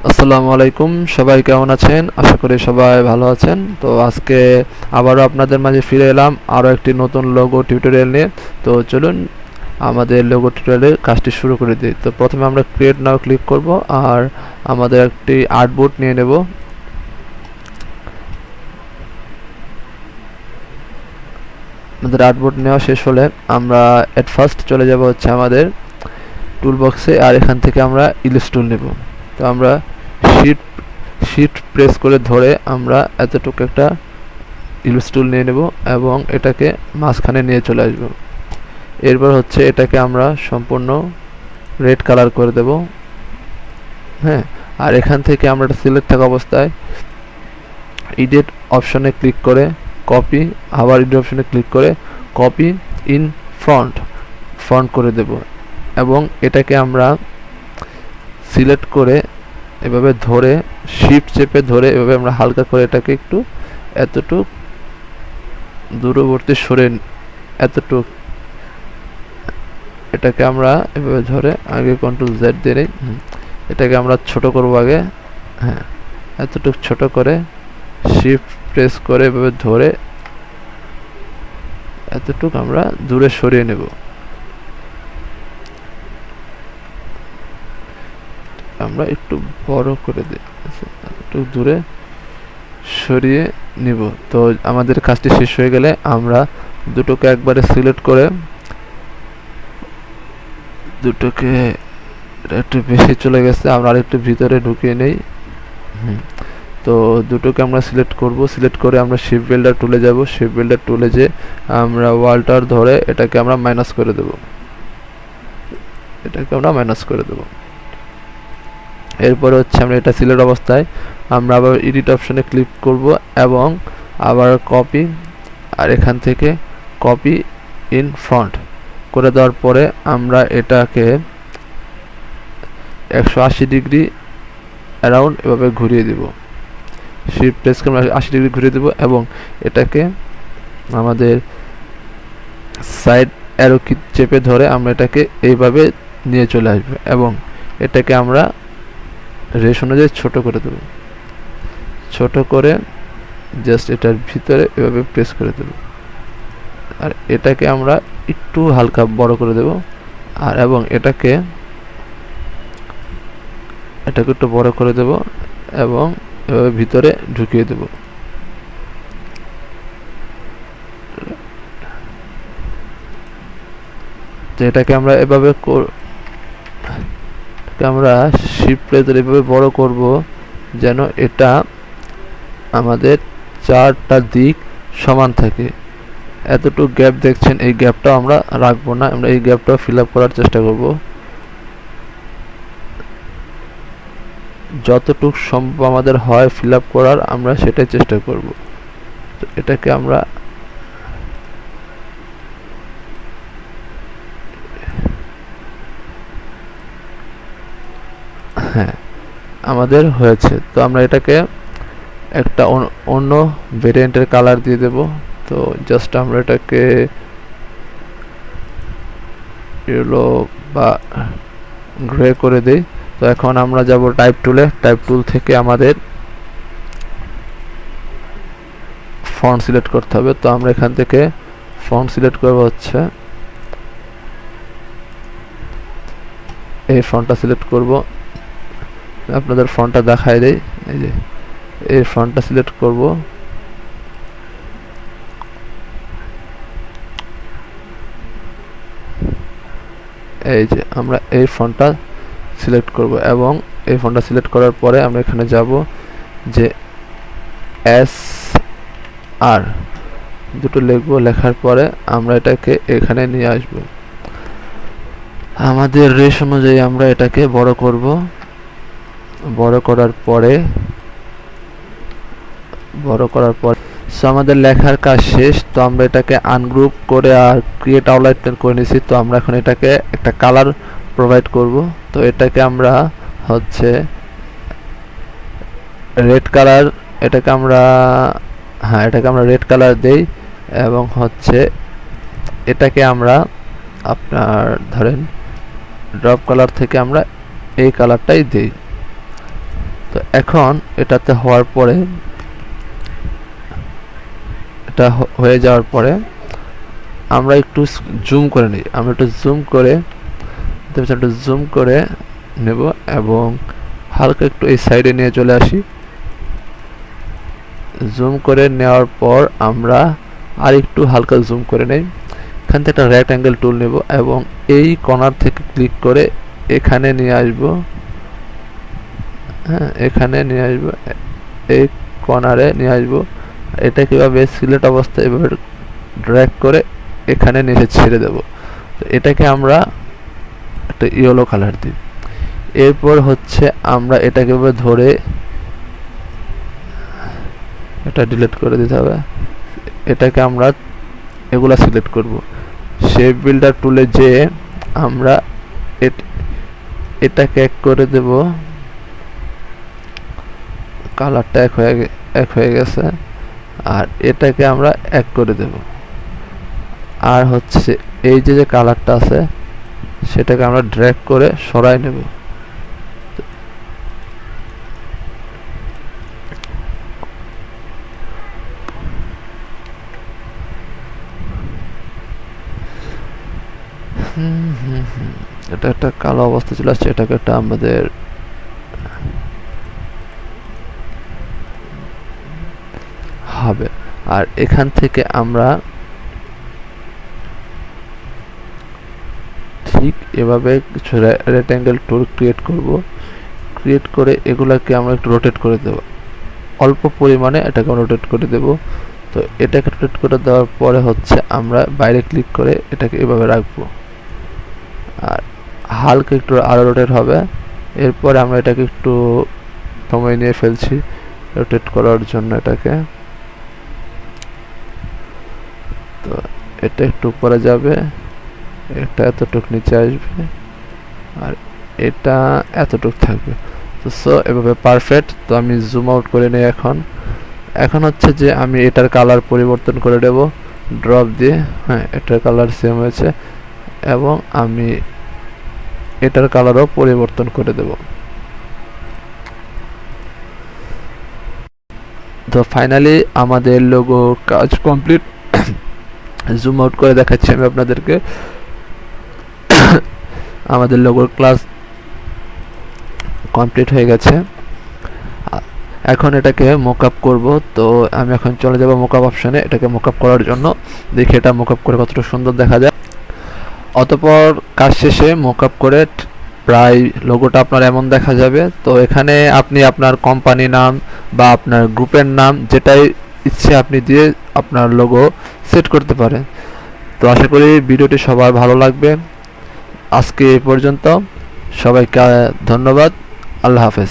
আসসালামু আলাইকুম, সবাই কেমন আছেন? আশা করি সবাই ভালো আছেন। তো আজকে আবারও আপনাদের মাঝে ফিরে এলাম আরও একটি নতুন লোগো টিউটোরিয়াল নিয়ে। তো চলুন আমাদের লোগো টিউটোরিয়ালের কাজটি শুরু করে দিই। তো প্রথমে আমরা ক্রিয়েট নাও ক্লিক করব আর আমাদের একটি আর্টবোর্ড নিয়ে নেব। আমাদের আর্টবোর্ড নেওয়া শেষ হলে আমরা এট ফার্স্ট চলে যাব হচ্ছে আমাদের টুল বক্সে, আর এখান থেকে আমরা ইলিশ টুল নেব। তো আমরা শিফট শিফট প্রেস করে ধরে আমরা এতটুকু একটা ইলিশ টুল নিয়ে নেব এবং এটাকে মাঝখানে নিয়ে চলে আসব। এরপর হচ্ছে এটাকে আমরা সম্পূর্ণ রেড কালার করে দেব। হ্যাঁ, আর এখান থেকে আমরা এটা সিলেক্ট থাকা অবস্থায় এডিট অপশনে ক্লিক করে কপি, আবার এডিট অপশনে ক্লিক করে কপি ইন ফ্রন্ট করে দেব এবং এটাকে আমরা সিলেক্ট করে এভাবে ধরে শিফট চেপে ধরে এভাবে আমরা হালকা করে এটাকে একটু এতটুক দূরবর্তী সরে এতটুক এটাকে আমরা এভাবে ধরে আগে কন্ট্রোল জেড দিয়ে নেই। এটাকে আমরা ছোট করব আগে। হ্যাঁ, এতটুক ছোট করে শিফট প্রেস করে এভাবে ধরে এতটুক আমরা দূরে সরিয়ে নেব। আমরা একটু বড় করে দিই, একটু দূরে সরিয়ে নিব। তো আমাদের কাজটি শেষ হয়ে গেলে আমরা দুটোকে একবারে সিলেক্ট করে দুটোকে একটু বেশি চলে গেছে, আমরা আরেকটু ভিতরে ঢুকিয়ে নেই। তো দুটোকে আমরা সিলেক্ট করব, সিলেক্ট করে আমরা শেপ বিল্ডার টুলে যাব। শেপ বিল্ডার টুলে যে আমরা ওয়ালটার ধরে এটাকে আমরা মাইনাস করে দেব, এটাকে আমরা মাইনাস করে দেব। এরপরে হচ্ছে আমরা এটা সিলেক্ট অবস্থায় আমরা আবার এডিট অপশনে ক্লিক করব এবং আবার কপি, আর এখান থেকে কপি ইন ফ্রন্ট করে দেওয়ার পরে আমরা এটাকে 180 ডিগ্রি অ্যারাউন্ড এভাবে ঘুরিয়ে দেব। শিফট প্রেস করে 80 ডিগ্রি ঘুরিয়ে দেব এবং এটাকে আমাদের সাইড অ্যারো কি চেপে ধরে আমরা এটাকে এইভাবে নিয়ে চলে আসবো এবং এটাকে আমরা রেশ অনুযায়ী ছোট করে দেব। ছোট করে জাস্ট এটার ভিতরে এভাবে প্রেস করে দেব আর এটাকে আমরা একটু হালকা বড় করে দেব আর এবং এটাকে একটু বড় করে দেব এবং এভাবে ভিতরে ঢুকিয়ে দেব। তো এটাকে আমরা এভাবে আমরা শিফট প্রেস ধরে এভাবে বড় করব যেন এটা আমাদের চারটা দিক সমান থাকে। এতটুকু গ্যাপ দেখছেন, এই গ্যাপটাও আমরা রাখবো না, আমরা এই গ্যাপটাও ফিল আপ করার চেষ্টা করব। যতটুক সম্ভব আমাদের হয় ফিল আপ করার আমরা সেটাই চেষ্টা করব। তো এটাকে আমরা হ্যাঁ আমাদের হয়েছে। তো আমরা এটাকে একটা অন্য ভেরিয়েন্টের কালার দিয়ে দেব। তো জাস্ট আমরা এটাকে ইয়েলো বা গ্রে করে দেই। তো এখন আমরা যাব টাইপ টুলে, টাইপ টুল থেকে আমাদের ফন্ট সিলেক্ট করতে হবে। তো আমরা এখান থেকে ফন্ট সিলেক্ট করব হচ্ছে এই ফন্টটা সিলেক্ট করব। আপনাদের ফন্টটা দেখাই দেই, এই যে এই ফন্টটা সিলেক্ট করব। এই যে আমরা এই ফন্টটা সিলেক্ট করব এবং এই ফন্টটা সিলেক্ট করার পরে আমরা এখানে যাব যে এস আর দুটো লিখবো, লেখার পরে আমরা এটাকে এখানে নিয়ে আসব। আমাদের রেশ অনুযায়ী আমরা এটাকে বড় করব। বড় করার পরে সো আমাদের লেখার কাজ শেষ। তো আমরা এটাকে আনগ্রুপ করে আর ক্রিয়েট আউটলাইন করে নিয়েছি। তো আমরা এখন এটাকে একটা কালার প্রোভাইড করব। তো এটাকে আমরা হচ্ছে রেড কালার, এটাকে আমরা রেড কালার দেই এবং হচ্ছে এটাকে আমরা আপনার ধরেন ড্রপ কালার থেকে আমরা এই কালারটাই দেই। তো এখন এটাতে হওয়ার পরে, এটা হয়ে যাওয়ার পরে আমরা একটু জুম করে নিই। আমরা একটু জুম করে নেব এবং হালকা একটু এই সাইডে নিয়ে চলে আসি। জুম করে নেওয়ার পর আমরা আর একটু হালকা জুম করে নেই। এখান থেকে একটা রেক্ট্যাঙ্গেল টুল নেব এবং এই কর্নার থেকে ক্লিক করে এখানে নিয়ে আসব। হ্যাঁ, এখানে নিয়ে আসব, এই কর্নারে নিয়ে আসব। এটা কিভাবে সিলেক্ট অবস্থায় এভাবে ড্র্যাগ করে এখানে নিয়ে ছেড়ে দেব। তো এটাকে আমরা একটা ইয়েলো কালার দিই। এরপর হচ্ছে আমরা এটাকে ধরে এটা ডিলিট করে দিতে হবে। এটাকে আমরা এগুলা সিলেক্ট করব। শেপ বিল্ডার টুলে যে আমরা এটাকে এক করে দেব। কালারটা এক হয়ে গেছে। আর এটাকে আমরা এক করে দেব। আর হচ্ছে এই যে কালারটা আছে সেটাকে আমরা ড্র্যাগ করে সরাই নেব। এটা একটা কালো অবস্থা চলে আসছে। এটাকে একটা আমাদের হবে। আর এখান থেকে আমরা ঠিক এভাবে কিছু রেক্ট্যাঙ্গেল টুল ক্রিয়েট করব। ক্রিয়েট করে এগুলাকে আমরা একটু রোটেট করে দেব, অল্প পরিমাণে এটাকে রোটেট করে দেব। তো এটাকে রোটেট করে দেওয়ার পরে হচ্ছে আমরা বাইরে ক্লিক করে এটাকে এভাবে রাখবো। আর হালকা একটু আরো রোটেট হবে। এরপরে আমরা এটাকে একটু সময় নিয়ে ফেলছি রোটেট করার জন্য এটাকে। তো এটা একটু উপরে যাবে, এটা এতটুক নিচে আসবে, আর এটা এতটুক থাকবে। তো সো এভাবে পারফেক্ট। তো আমি জুম আউট করে নিই। এখন হচ্ছে যে আমি এটার কালার পরিবর্তন করে দেব ড্রপ দিয়ে। হ্যাঁ, এটার কালার সেম হয়েছে এবং আমি এটার কালারও পরিবর্তন করে দেব। তো ফাইনালি আমাদের লোগো কাজ কমপ্লিট। জুম আউট করে দেখাচ্ছি আমি আপনাদেরকে। আমাদের লোগোর ক্লাস কমপ্লিট হয়ে গেছে। এখন এটাকে মকআপ করব। তো আমি এখন চলে যাব মকআপ অপশনে। এটাকে মকআপ করার জন্য দেখি এটা মকআপ করে কতটা সুন্দর দেখা যায়। অতঃপর কাজ শেষে মকআপ করে প্রায় লোগোটা আপনার এমন দেখা যাবে। তো এখানে আপনি আপনার কোম্পানি নাম বা আপনার গ্রুপের নাম যেটাই ইচ্ছে আপনি দিয়ে আপনার লোগো সেট করতে পারেন। তো আশা করি ভিডিওটি সবার ভালো লাগবে। আজকে এই পর্যন্ত। সবাইকে ধন্যবাদ। আল্লাহ হাফেজ।